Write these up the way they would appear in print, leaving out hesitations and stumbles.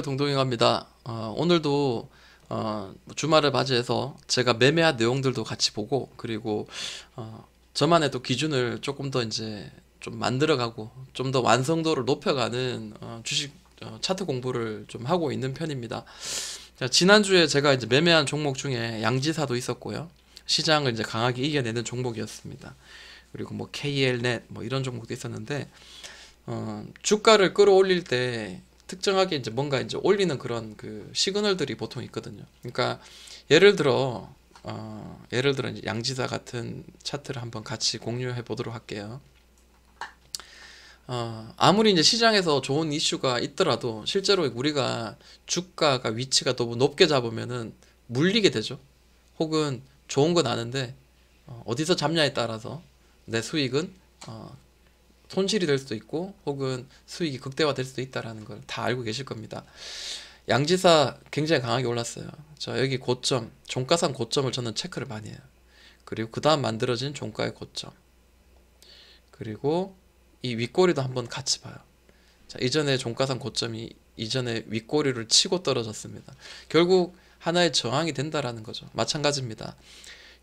동동이갑니다. 오늘도 주말을 맞이해서 제가 매매한 내용들도 같이 보고 그리고 저만의 또 기준을 조금 더 이제 좀 만들어가고 좀 더 완성도를 높여가는 주식 차트 공부를 좀 하고 있는 편입니다. 자, 지난주에 제가 이제 매매한 종목 중에 양지사도 있었고요. 시장을 이제 강하게 이겨내는 종목이었습니다. 그리고 뭐 KLnet 뭐 이런 종목도 있었는데 주가를 끌어올릴 때 특정하게 이제 뭔가 이제 올리는 그런 그 시그널들이 보통 있거든요. 그러니까 예를 들어 이제 양지사 같은 차트를 한번 같이 공유해 보도록 할게요. 아무리 이제 시장에서 좋은 이슈가 있더라도 실제로 우리가 주가가 위치가 너무 높게 잡으면은 물리게 되죠. 혹은 좋은 건 아는데 어디서 잡냐에 따라서 내 수익은 손실이 될 수도 있고 혹은 수익이 극대화될 수도 있다라는 걸 다 알고 계실 겁니다. 양지사 굉장히 강하게 올랐어요. 자, 여기 고점, 종가상 고점을 저는 체크를 많이 해요. 그리고 그 다음 만들어진 종가의 고점. 그리고 이 윗꼬리도 한번 같이 봐요. 자, 이전에 종가상 고점이 이전에 윗꼬리를 치고 떨어졌습니다. 결국 하나의 저항이 된다라는 거죠. 마찬가지입니다.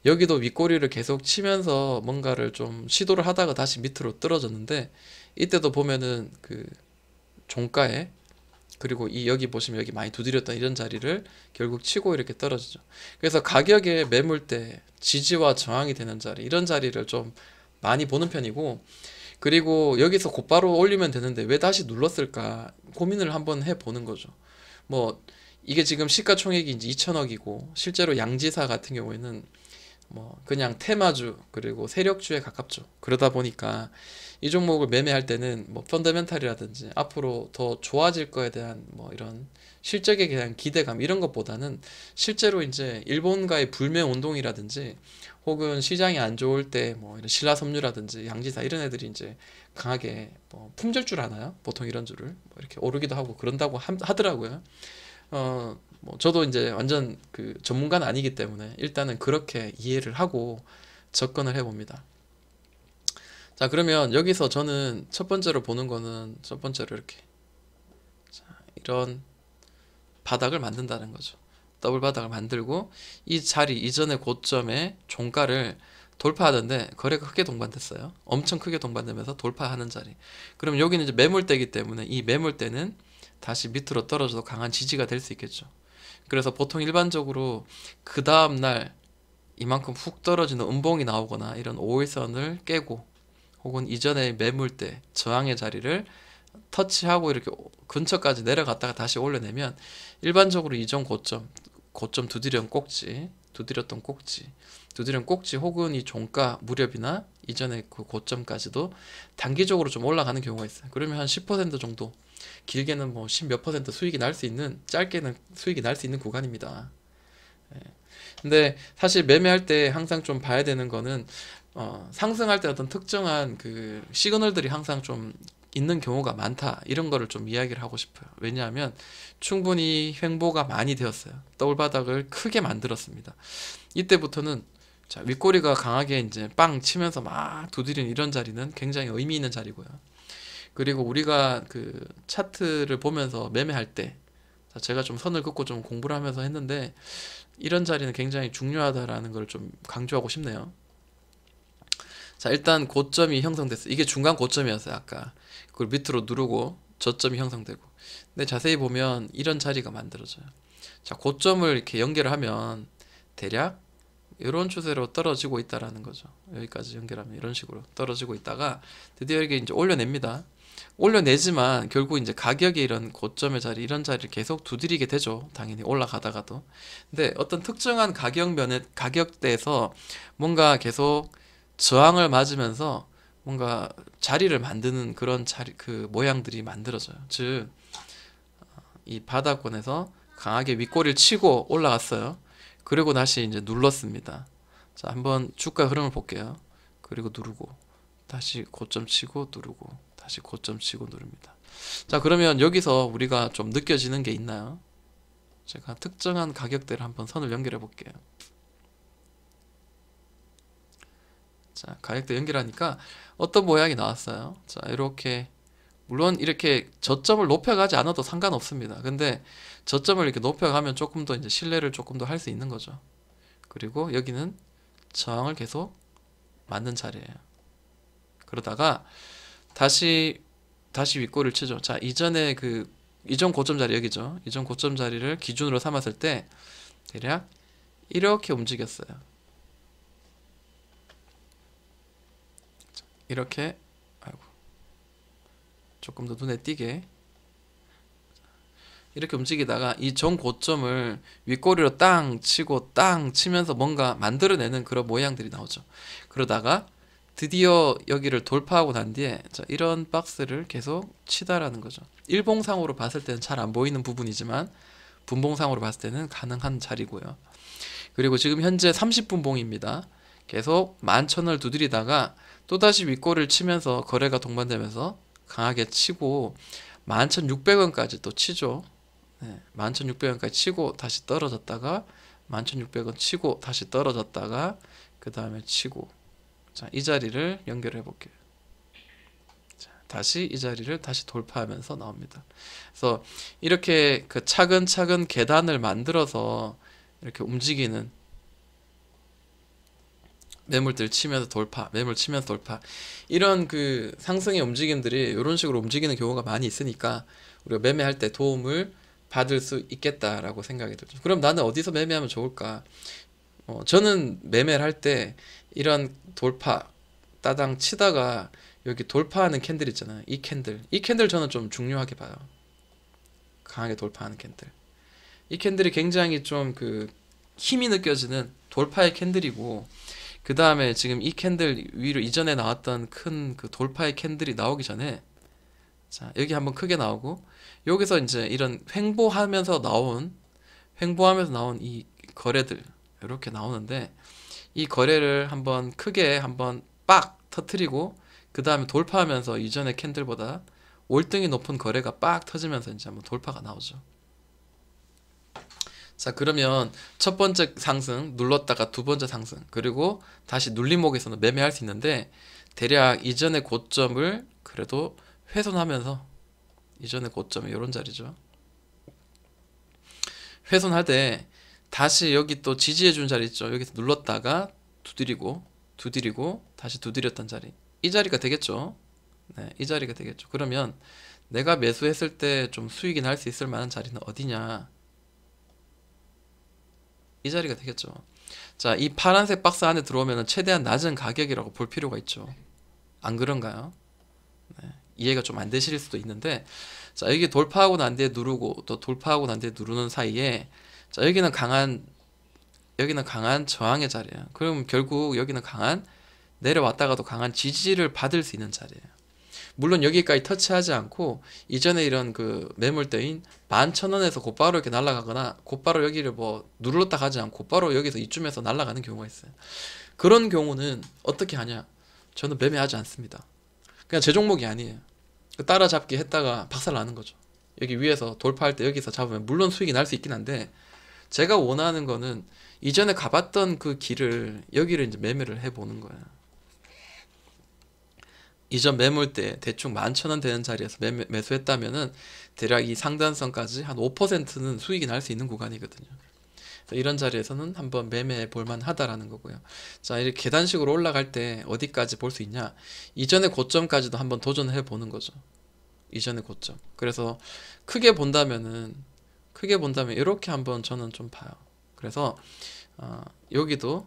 여기도 윗꼬리를 계속 치면서 뭔가를 좀 시도를 하다가 다시 밑으로 떨어졌는데 이때도 보면은 그 종가에 그리고 이 여기 보시면 여기 많이 두드렸던 이런 자리를 결국 치고 이렇게 떨어지죠. 그래서 가격의 매물대 지지와 저항이 되는 자리 이런 자리를 좀 많이 보는 편이고 그리고 여기서 곧바로 올리면 되는데 왜 다시 눌렀을까 고민을 한번 해보는 거죠. 뭐 이게 지금 시가총액이 이제 2천억이고 실제로 양지사 같은 경우에는 뭐 그냥 테마주 그리고 세력주에 가깝죠. 그러다 보니까 이 종목을 매매할 때는 뭐 펀더멘탈이라든지 앞으로 더 좋아질 거에 대한 뭐 이런 실적에 대한 기대감 이런 것보다는 실제로 이제 일본과의 불매 운동이라든지 혹은 시장이 안 좋을 때 뭐 이런 신라섬유라든지 양지사 이런 애들이 이제 강하게 뭐 품절줄 하나요? 보통 이런 줄을 뭐 이렇게 오르기도 하고 그런다고 하더라고요. 뭐 저도 이제 완전 그 전문가는 아니기 때문에 일단은 그렇게 이해를 하고 접근을 해봅니다. 자, 그러면 여기서 저는 첫 번째로 보는 거는 첫 번째로 이렇게 자, 이런 바닥을 만든다는 거죠. 더블 바닥을 만들고 이 자리 이전의 고점에 종가를 돌파하던데 거래가 크게 동반됐어요. 엄청 크게 동반되면서 돌파하는 자리. 그럼 여기는 이제 매물대이기 때문에 이 매물대는 다시 밑으로 떨어져도 강한 지지가 될 수 있겠죠. 그래서 보통 일반적으로 그 다음날 이만큼 훅 떨어지는 음봉이 나오거나 이런 5일선을 깨고 혹은 이전의 매물대 저항의 자리를 터치하고 이렇게 근처까지 내려갔다가 다시 올려내면 일반적으로 이전 고점 두드렸던 꼭지 혹은 이 종가 무렵이나 이전의 그 고점까지도 단기적으로 좀 올라가는 경우가 있어요. 그러면 한 10% 정도 길게는 뭐 10 몇 퍼센트 수익이 날 수 있는 짧게는 수익이 날 수 있는 구간입니다. 예. 근데 사실 매매할 때 항상 좀 봐야 되는 거는 상승할 때 어떤 특정한 그 시그널들이 항상 좀 있는 경우가 많다 이런 거를 좀 이야기를 하고 싶어요. 왜냐하면 충분히 횡보가 많이 되었어요. 더블 바닥을 크게 만들었습니다. 이때부터는 자, 윗꼬리가 강하게 이제 빵 치면서 막 두드리는 이런 자리는 굉장히 의미 있는 자리고요. 그리고 우리가 그 차트를 보면서 매매할 때 제가 좀 선을 긋고 좀 공부를 하면서 했는데 이런 자리는 굉장히 중요하다라는 걸 좀 강조하고 싶네요. 자, 일단 고점이 형성됐어요. 이게 중간 고점이었어요, 아까. 그걸 밑으로 누르고 저점이 형성되고. 근데 자세히 보면 이런 자리가 만들어져요. 자, 고점을 이렇게 연결을 하면 대략 이런 추세로 떨어지고 있다라는 거죠. 여기까지 연결하면 이런 식으로 떨어지고 있다가 드디어 이렇게 이제 올려냅니다. 올려내지만 결국 이제 가격이 이런 고점의 자리 이런 자리를 계속 두드리게 되죠. 당연히 올라가다가도. 근데 어떤 특정한 가격대에서 뭔가 계속 저항을 맞으면서 뭔가 자리를 만드는 그런 자리 그 모양들이 만들어져요. 즉 이 바닥권에서 강하게 윗꼬리를 치고 올라갔어요. 그리고 다시 이제 눌렀습니다. 자, 한번 주가 흐름을 볼게요. 그리고 누르고 다시 고점 치고 누르고 다시 고점 치고 누릅니다. 자, 그러면 여기서 우리가 좀 느껴지는 게 있나요? 제가 특정한 가격대를 한번 선을 연결해 볼게요. 자, 가격대 연결하니까 어떤 모양이 나왔어요. 자, 이렇게 물론 이렇게 저점을 높여가지 않아도 상관없습니다. 근데 저점을 이렇게 높여가면 조금 더 이제 신뢰를 조금 더 할 수 있는 거죠. 그리고 여기는 저항을 계속 맞는 자리예요. 그러다가 다시 윗꼬리를 치죠. 자, 이전에 이전 고점 자리 여기죠. 이전 고점 자리를 기준으로 삼았을 때 대략 이렇게 움직였어요. 이렇게, 아이고, 조금 더 눈에 띄게 이렇게 움직이다가 이 전 고점을 윗꼬리로 땅 치고 땅 치면서 뭔가 만들어내는 그런 모양들이 나오죠. 그러다가 드디어 여기를 돌파하고 난 뒤에 자, 이런 박스를 계속 치다라는 거죠. 일봉상으로 봤을 때는 잘 안 보이는 부분이지만 분봉상으로 봤을 때는 가능한 자리고요. 그리고 지금 현재 30분봉입니다. 계속 11,000원을 두드리다가 또다시 윗꼬리를 치면서 거래가 동반되면서 강하게 치고 11,600원까지 또 치죠. 네, 11,600원까지 치고 다시 떨어졌다가 11,600원 치고 다시 떨어졌다가 그 다음에 치고, 자, 이 자리를 연결해 볼게요. 자, 다시 이 자리를 다시 돌파하면서 나옵니다. 그래서 이렇게 그 차근차근 계단을 만들어서 이렇게 움직이는 매물들 치면서 돌파, 매물 치면서 돌파, 이런 그 상승의 움직임들이 이런 식으로 움직이는 경우가 많이 있으니까 우리가 매매할 때 도움을 받을 수 있겠다라고 생각이 들죠. 그럼 나는 어디서 매매하면 좋을까? 저는 매매를 할 때 이런 돌파 따당 치다가 여기 돌파하는 캔들 있잖아요. 이 캔들 저는 좀 중요하게 봐요. 강하게 돌파하는 캔들. 이 캔들이 굉장히 좀 그 힘이 느껴지는 돌파의 캔들이고, 그 다음에 지금 이 캔들 위로 이전에 나왔던 큰 그 돌파의 캔들이 나오기 전에, 자, 여기 한번 크게 나오고, 여기서 이제 이런 횡보하면서 나온 이 거래들 이렇게 나오는데, 이 거래를 한번 크게 한번 빡 터트리고 그 다음에 돌파하면서 이전의 캔들보다 월등히 높은 거래가 빡 터지면서 이제 한번 돌파가 나오죠. 자, 그러면 첫 번째 상승 눌렀다가 두 번째 상승, 그리고 다시 눌림목에서는 매매할 수 있는데, 대략 이전의 고점을 그래도 훼손하면서, 이전의 고점이 이런 자리죠. 훼손할 때 다시 여기 또 지지해 준 자리 있죠. 여기서 눌렀다가 두드리고 다시 두드렸던 자리, 이 자리가 되겠죠. 네, 이 자리가 되겠죠. 그러면 내가 매수했을 때 좀 수익이 날 수 있을 만한 자리는 어디냐, 이 자리가 되겠죠. 자, 이 파란색 박스 안에 들어오면 최대한 낮은 가격이라고 볼 필요가 있죠. 안 그런가요? 네, 이해가 좀 안 되실 수도 있는데, 자, 여기 돌파하고 난 뒤에 누르고 또 돌파하고 난 뒤에 누르는 사이에, 자, 여기는 강한 저항의 자리예요. 그럼 결국 여기는 내려왔다가도 강한 지지를 받을 수 있는 자리예요. 물론 여기까지 터치하지 않고 이전에 이런 그 매물대인 11,000원에서 곧바로 이렇게 날아가거나 곧바로 여기를 뭐 눌렀다 가지 않고 곧바로 여기서 이쯤에서 날아가는 경우가 있어요. 그런 경우는 어떻게 하냐? 저는 매매하지 않습니다. 그냥 제 종목이 아니에요. 따라잡기 했다가 박살 나는 거죠. 여기 위에서 돌파할 때 여기서 잡으면 물론 수익이 날 수 있긴 한데, 제가 원하는 거는 이전에 가봤던 그 길을 여기를 이제 매매를 해보는 거예요. 이전 매물 때 대충 11,000원 되는 자리에서 매수했다면은 대략 이 상단선까지 한 5%는 수익이 날 수 있는 구간이거든요. 이런 자리에서는 한번 매매해 볼만 하다라는 거고요. 자, 이렇게 계단식으로 올라갈 때 어디까지 볼 수 있냐? 이전의 고점까지도 한번 도전해 보는 거죠. 이전의 고점. 그래서 크게 본다면 이렇게 한번 저는 좀 봐요. 그래서 여기도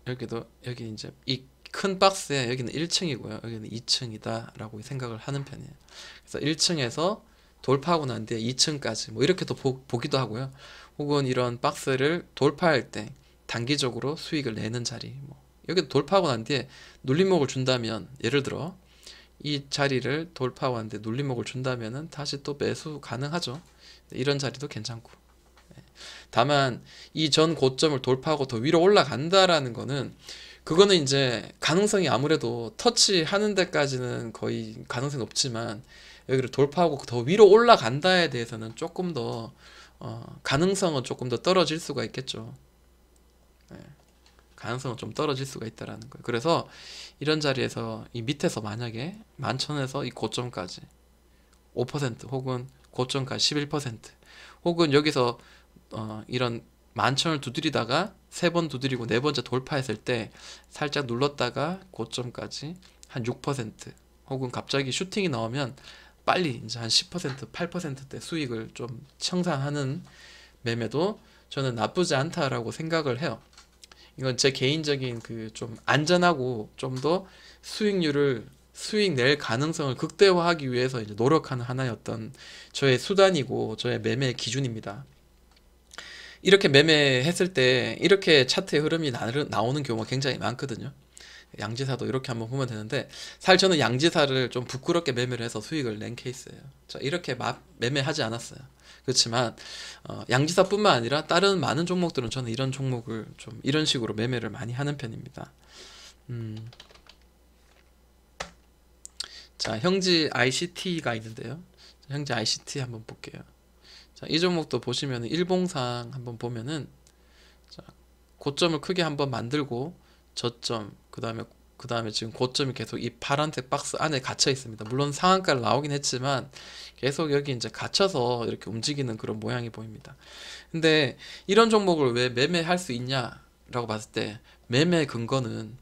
여기 이제 이 큰 박스에 여기는 1층이고요. 여기는 2층이다 라고 생각을 하는 편이에요. 그래서 1층에서 돌파하고 난 뒤에 2층까지 뭐 이렇게도 보기도 하고요. 혹은 이런 박스를 돌파할 때 단기적으로 수익을 내는 자리, 뭐 여기도 돌파하고 난 뒤에 눌림목을 준다면, 예를 들어 이 자리를 돌파하고 난 뒤에 눌림목을 준다면은 다시 또 매수 가능하죠. 이런 자리도 괜찮고. 다만 이 전 고점을 돌파하고 더 위로 올라간다라는 거는, 그거는 이제 가능성이 아무래도 터치하는 데까지는 거의 가능성이 높지만, 여기를 돌파하고 더 위로 올라간다에 대해서는 조금 더 가능성은 조금 더 떨어질 수가 있겠죠. 네. 가능성은 좀 떨어질 수가 있다라는 거예요. 그래서 이런 자리에서 이 밑에서 만약에 11,000에서 이 고점까지 5% 혹은 고점까지 11% 혹은 여기서 이런 11,000을 두드리다가 3번 두드리고 네 번째 돌파했을 때 살짝 눌렀다가 고점까지 한 6% 혹은 갑자기 슈팅이 나오면 빨리 이제 한 10% 8%대 수익을 좀 청산하는 매매도 저는 나쁘지 않다라고 생각을 해요. 이건 제 개인적인 그 좀 안전하고 좀 더 수익 낼 가능성을 극대화하기 위해서 이제 노력하는 하나의 어떤 저의 수단이고 저의 매매 기준입니다. 이렇게 매매했을 때 이렇게 차트의 흐름이 나오는 경우가 굉장히 많거든요. 양지사도 이렇게 한번 보면 되는데 사실 저는 양지사를 좀 부끄럽게 매매를 해서 수익을 낸 케이스예요. 자, 이렇게 매매하지 않았어요. 그렇지만 양지사뿐만 아니라 다른 많은 종목들은 저는 이런 종목을 좀 이런 식으로 매매를 많이 하는 편입니다. 자, 형지 ICT가 있는데요. 형지 ICT 한번 볼게요. 자, 이 종목도 보시면 일봉상 한번 보면은 자, 고점을 크게 한번 만들고 저점 그 다음에 지금 고점이 계속 이 파란색 박스 안에 갇혀 있습니다. 물론 상한가를 나오긴 했지만 계속 여기 이제 갇혀서 이렇게 움직이는 그런 모양이 보입니다. 근데 이런 종목을 왜 매매할 수 있냐라고 봤을 때 매매 근거는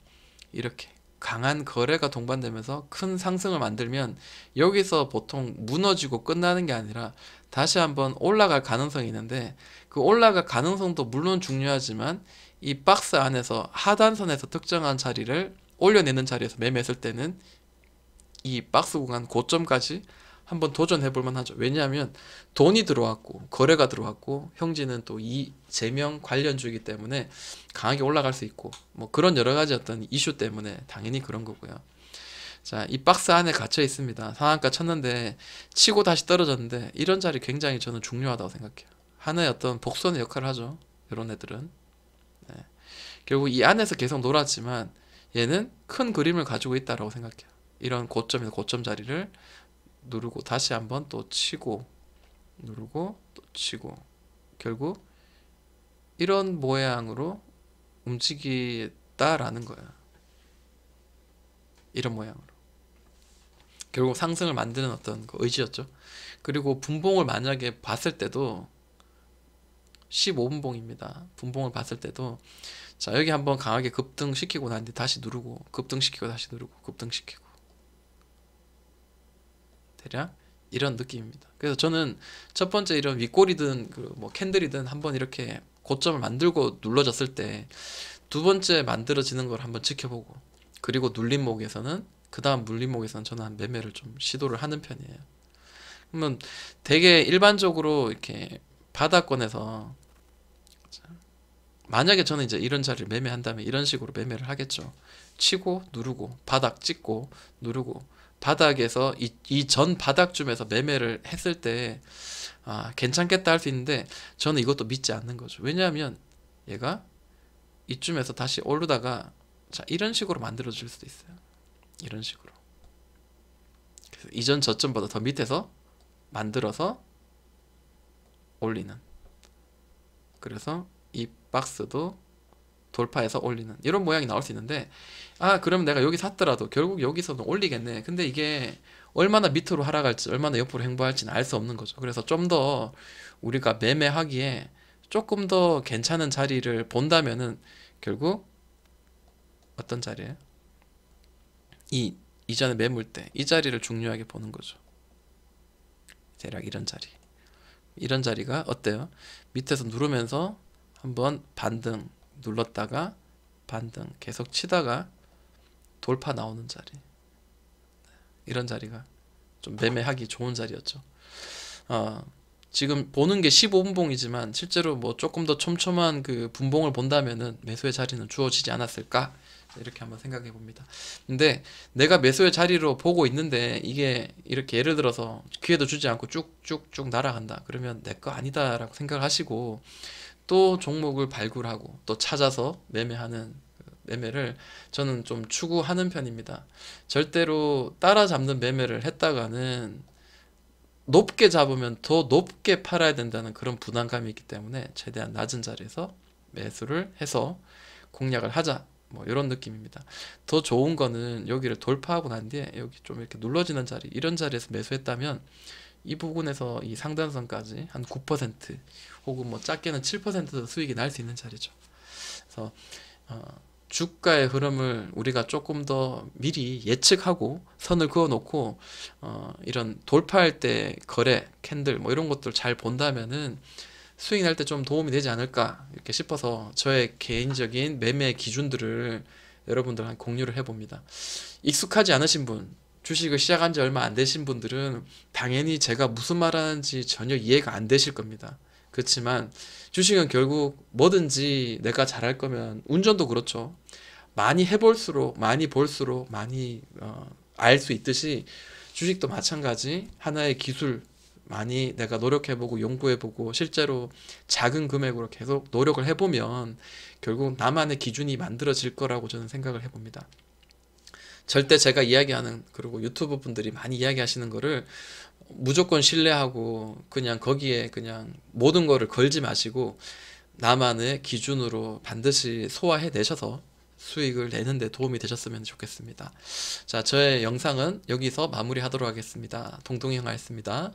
이렇게 강한 거래가 동반되면서 큰 상승을 만들면 여기서 보통 무너지고 끝나는 게 아니라 다시 한번 올라갈 가능성이 있는데 그 올라갈 가능성도 물론 중요하지만 이 박스 안에서 하단선에서 특정한 자리를 올려내는 자리에서 매매했을 때는 이 박스 구간 고점까지 한번 도전해 볼 만하죠. 왜냐하면 돈이 들어왔고 거래가 들어왔고 형지는 또 이 제명 관련주이기 때문에 강하게 올라갈 수 있고 뭐 그런 여러 가지 어떤 이슈 때문에 당연히 그런 거고요. 자, 이 박스 안에 갇혀 있습니다. 상한가 쳤는데 치고 다시 떨어졌는데 이런 자리 굉장히 저는 중요하다고 생각해요. 하나의 어떤 복선의 역할을 하죠. 이런 애들은. 네. 결국 이 안에서 계속 놀았지만 얘는 큰 그림을 가지고 있다라고 생각해요. 이런 고점에서 고점 자리를 누르고 다시 한번 또 치고 누르고 또 치고 결국 이런 모양으로 움직이다라는 거예요. 이런 모양으로. 결국 상승을 만드는 어떤 그 의지였죠. 그리고 분봉을 만약에 봤을 때도 15분봉입니다. 분봉을 봤을 때도 자, 여기 한번 강하게 급등시키고 난 뒤 다시 누르고 급등시키고 다시 누르고 급등시키고 대략 이런 느낌입니다. 그래서 저는 첫 번째 이런 윗골이든 그 뭐 캔들이든 한번 이렇게 고점을 만들고 눌러졌을 때 두 번째 만들어지는 걸 한번 지켜보고 그리고 눌림목에서는 그 다음 물림목에서는 저는 한 매매를 좀 시도를 하는 편이에요. 그러면 되게 일반적으로 이렇게 바닥권에서 만약에 저는 이제 이런 자리를 매매한다면 이런 식으로 매매를 하겠죠. 치고 누르고 바닥 찍고 누르고 바닥에서 이 전 바닥쯤에서 매매를 했을 때 괜찮겠다 할 수 있는데 저는 이것도 믿지 않는 거죠. 왜냐하면 얘가 이쯤에서 다시 오르다가 자, 이런 식으로 만들어 줄 수도 있어요. 이런 식으로. 그래서 이전 저점보다 더 밑에서 만들어서 올리는. 그래서 이 박스도 돌파해서 올리는 이런 모양이 나올 수 있는데 그럼 내가 여기 샀더라도 결국 여기서는 올리겠네. 근데 이게 얼마나 밑으로 하락할지 얼마나 옆으로 행보할지는 알 수 없는 거죠. 그래서 좀 더 우리가 매매하기에 조금 더 괜찮은 자리를 본다면은 결국 어떤 자리예요? 이전에 매물 때 이 자리를 중요하게 보는 거죠. 대략 이런 자리. 이런 자리가 어때요? 밑에서 누르면서 한번 반등 눌렀다가 반등 계속 치다가 돌파 나오는 자리. 이런 자리가 좀 매매하기 좋은 자리였죠. 지금 보는 게 15분봉이지만 실제로 뭐 조금 더 촘촘한 그 분봉을 본다면은 매수의 자리는 주어지지 않았을까? 이렇게 한번 생각해 봅니다. 근데 내가 매수의 자리로 보고 있는데 이게 이렇게 예를 들어서 기회도 주지 않고 쭉쭉쭉 날아간다. 그러면 내 거 아니다라고 생각하시고 또 종목을 발굴하고 또 찾아서 매매하는 매매를 저는 좀 추구하는 편입니다. 절대로 따라잡는 매매를 했다가는 높게 잡으면 더 높게 팔아야 된다는 그런 부담감이 있기 때문에 최대한 낮은 자리에서 매수를 해서 공략을 하자. 뭐 이런 느낌입니다. 더 좋은 거는 여기를 돌파하고 난 뒤에 여기 좀 이렇게 눌러지는 자리, 이런 자리에서 매수했다면 이 부분에서 이 상단선까지 한 9% 혹은 뭐 작게는 7% 수익이 날 수 있는 자리죠. 그래서 주가의 흐름을 우리가 조금 더 미리 예측하고 선을 그어 놓고 이런 돌파할 때 거래, 캔들 뭐 이런 것들 잘 본다면은 수익 날 때 좀 도움이 되지 않을까 이렇게 싶어서 저의 개인적인 매매 기준들을 여러분들한테 공유를 해봅니다. 익숙하지 않으신 분, 주식을 시작한 지 얼마 안 되신 분들은 당연히 제가 무슨 말하는지 전혀 이해가 안 되실 겁니다. 그렇지만 주식은 결국 뭐든지 내가 잘할 거면, 운전도 그렇죠. 많이 해볼수록 많이 볼수록 많이 알 수 있듯이 주식도 마찬가지, 하나의 기술 많이 내가 노력해보고 연구해보고 실제로 작은 금액으로 계속 노력을 해보면 결국 나만의 기준이 만들어질 거라고 저는 생각을 해봅니다. 절대 제가 이야기하는, 그리고 유튜브 분들이 많이 이야기하시는 거를 무조건 신뢰하고 그냥 거기에 그냥 모든 거를 걸지 마시고 나만의 기준으로 반드시 소화해 내셔서 수익을 내는 데 도움이 되셨으면 좋겠습니다. 자, 저의 영상은 여기서 마무리하도록 하겠습니다. 동동이 형아였습니다.